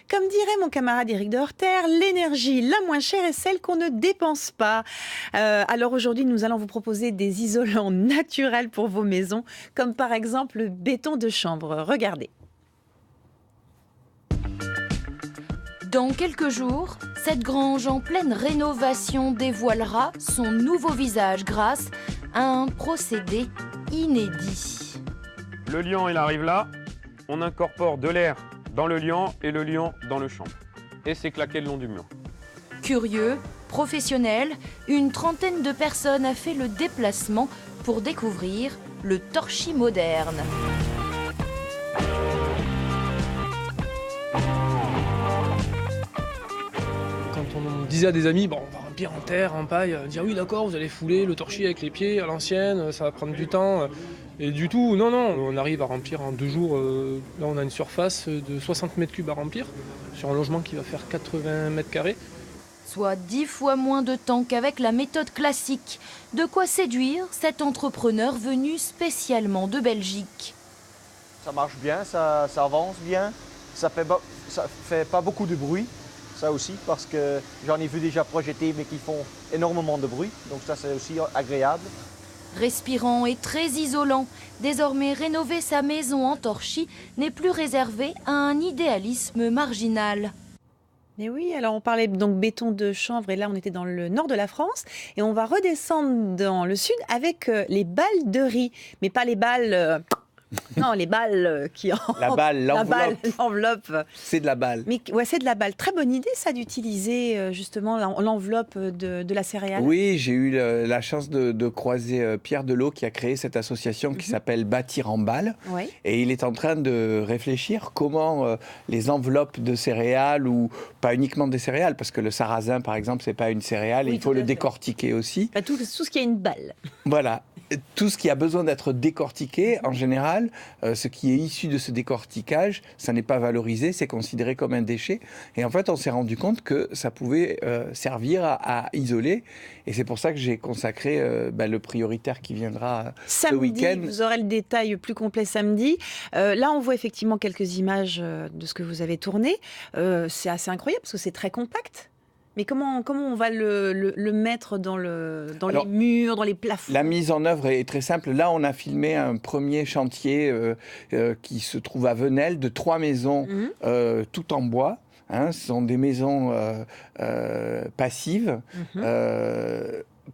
Comme dirait mon camarade Éric de Horter, l'énergie la moins chère est celle qu'on ne dépense pas. Alors aujourd'hui, nous allons vous proposer des isolants naturels pour vos maisons, comme par exemple le béton de chambre. Regardez. Dans quelques jours, cette grange en pleine rénovation dévoilera son nouveau visage grâce à un procédé inédit. Le liant, il arrive là. On incorpore de l'air dans le liant et le liant dans le champ. Et c'est claqué le long du mur. Curieux, professionnel, une trentaine de personnes a fait le déplacement pour découvrir le torchis moderne. Quand on disait à des amis, bon, on va remplir en terre, en paille, dire oui d'accord, vous allez fouler le torchis avec les pieds à l'ancienne, ça va prendre du temps. Et du tout, non, on arrive à remplir en 2 jours. Là, on a une surface de 60 mètres cubes à remplir, sur un logement qui va faire 80 mètres carrés. Soit 10 fois moins de temps qu'avec la méthode classique. De quoi séduire cet entrepreneur venu spécialement de Belgique. Ça marche bien, ça avance bien, ça fait pas beaucoup de bruit, ça aussi, parce que j'en ai vu déjà projeter mais qui font énormément de bruit, donc ça c'est aussi agréable. Respirant et très isolant, désormais rénover sa maison en torchis n'est plus réservé à un idéalisme marginal. Mais oui, alors on parlait donc béton de chanvre et là on était dans le nord de la France et on va redescendre dans le sud avec les balles de riz, mais pas les balles... Non, les balles qui en... La balle, l'enveloppe. L'enveloppe. C'est de la balle. Mais ouais, c'est de la balle. Très bonne idée, ça, d'utiliser justement l'enveloppe de la céréale. Oui, j'ai eu la chance de croiser Pierre Delot qui a créé cette association qui s'appelle Bâtir en balle. Oui. Et il est en train de réfléchir comment les enveloppes de céréales, ou pas uniquement des céréales, parce que le sarrasin, par exemple, c'est pas une céréale, Oui, il faut le décortiquer aussi. Bah, tout ce qui a une balle. Voilà. Tout ce qui a besoin d'être décortiqué, en général, ce qui est issu de ce décortiquage, ça n'est pas valorisé, c'est considéré comme un déchet. Et en fait, on s'est rendu compte que ça pouvait servir à isoler. Et c'est pour ça que j'ai consacré le prioritaire qui viendra samedi, le week-end. Vous aurez le détail plus complet samedi. Là, on voit effectivement quelques images de ce que vous avez tourné. C'est assez incroyable parce que c'est très compact. Mais comment on va le mettre dans les murs, dans les plafonds? La mise en œuvre est très simple. Là, on a filmé un premier chantier qui se trouve à Venelle, de 3 maisons tout en bois. Ce sont des maisons passives,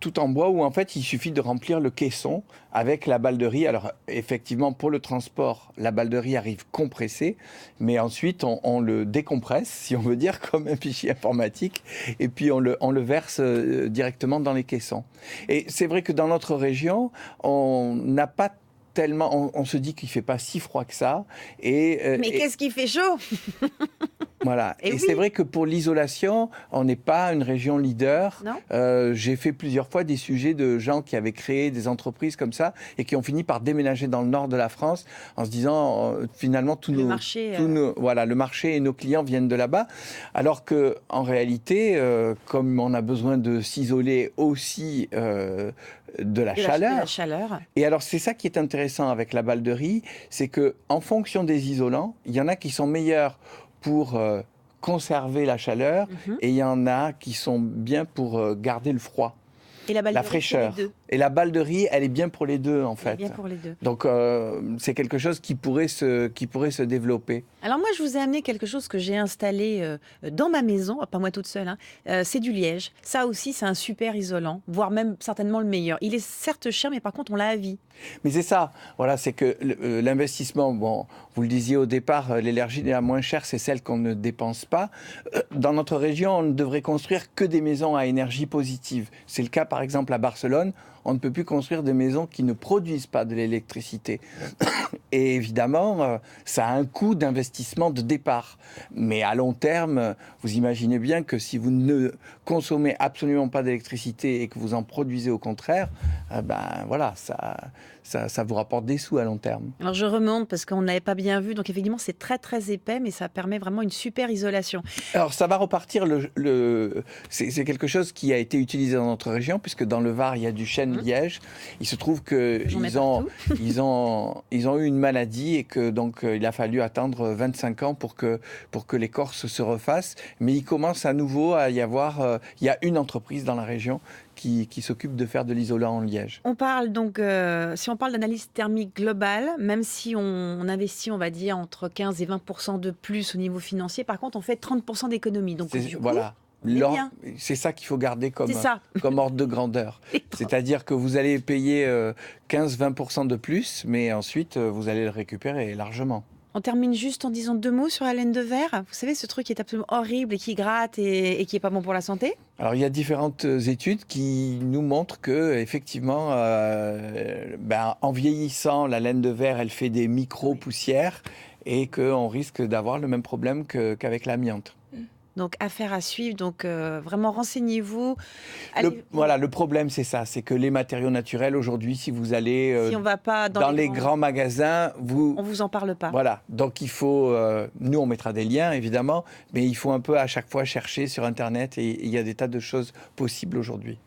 tout en bois, où en fait il suffit de remplir le caisson avec la balle de riz. Alors effectivement, pour le transport, la balle de riz arrive compressée, mais ensuite on le décompresse, si on veut dire, comme un fichier informatique, et puis on le verse directement dans les caissons. Et c'est vrai que dans notre région, on n'a pas tellement, on se dit qu'il fait pas si froid que ça. Mais qu'est-ce qui fait chaud? Voilà. Et oui. c'est vrai que pour l'isolation, on n'est pas une région leader. J'ai fait plusieurs fois des sujets de gens qui avaient créé des entreprises comme ça et qui ont fini par déménager dans le nord de la France en se disant finalement le marché et nos clients viennent de là-bas. Alors que en réalité, comme on a besoin de s'isoler aussi de la chaleur. Et alors c'est ça qui est intéressant avec la balle de riz, c'est que en fonction des isolants, il y en a qui sont meilleurs pour conserver la chaleur et il y en a qui sont bien pour garder le froid. Et la fraîcheur. Et la balle de riz, elle est bien pour les deux, en fait. Bien pour les deux. Donc, c'est quelque chose qui pourrait se développer. Alors moi, je vous ai amené quelque chose que j'ai installé dans ma maison, pas moi toute seule. C'est du liège. Ça aussi, c'est un super isolant, voire même certainement le meilleur. Il est certes cher, mais par contre, on l'a à vie. Mais c'est ça. Voilà, c'est que l'investissement, bon, vous le disiez au départ, l'énergie la moins chère, c'est celle qu'on ne dépense pas. Dans notre région, on ne devrait construire que des maisons à énergie positive. C'est le cas, par exemple, à Barcelone. On ne peut plus construire des maisons qui ne produisent pas de l'électricité. Et évidemment, ça a un coût d'investissement de départ. Mais à long terme, vous imaginez bien que si vous ne consommez absolument pas d'électricité et que vous en produisez au contraire, voilà, ça vous rapporte des sous à long terme. Alors je remonte parce qu'on n'avait pas bien vu. Donc effectivement, c'est très très épais, mais ça permet vraiment une super isolation. Alors ça va repartir. C'est quelque chose qui a été utilisé dans notre région, puisque dans le Var, il y a du chêne Mhm. Liège. Il se trouve qu'ils J'en mets ils ont eu une maladie et que donc il a fallu attendre 25 ans pour que l'écorce se refasse. Mais il commence à nouveau à y avoir... il y a une entreprise dans la région qui s'occupe de faire de l'isolant en liège. On parle donc, si on parle d'analyse thermique globale, même si on investit, on va dire, entre 15 et 20% de plus au niveau financier, par contre, on fait 30% d'économies. Donc, du coup, Voilà. C'est ça qu'il faut garder comme ordre de grandeur. C'est-à-dire que vous allez payer 15-20% de plus, mais ensuite, vous allez le récupérer largement. On termine juste en disant 2 mots sur la laine de verre. Vous savez, ce truc qui est absolument horrible et qui gratte et qui n'est pas bon pour la santé. Alors, il y a différentes études qui nous montrent que, effectivement, en vieillissant, la laine de verre, elle fait des micro-poussières et qu'on risque d'avoir le même problème qu'avec l'amiante. Donc, affaire à suivre. Donc, vraiment, renseignez-vous. Le problème, c'est ça. C'est que les matériaux naturels, aujourd'hui, si vous allez si on va pas dans les grands magasins, on vous en parle pas. Voilà. Donc, il faut... nous, on mettra des liens, évidemment, mais il faut un peu à chaque fois chercher sur Internet et il y a des tas de choses possibles aujourd'hui.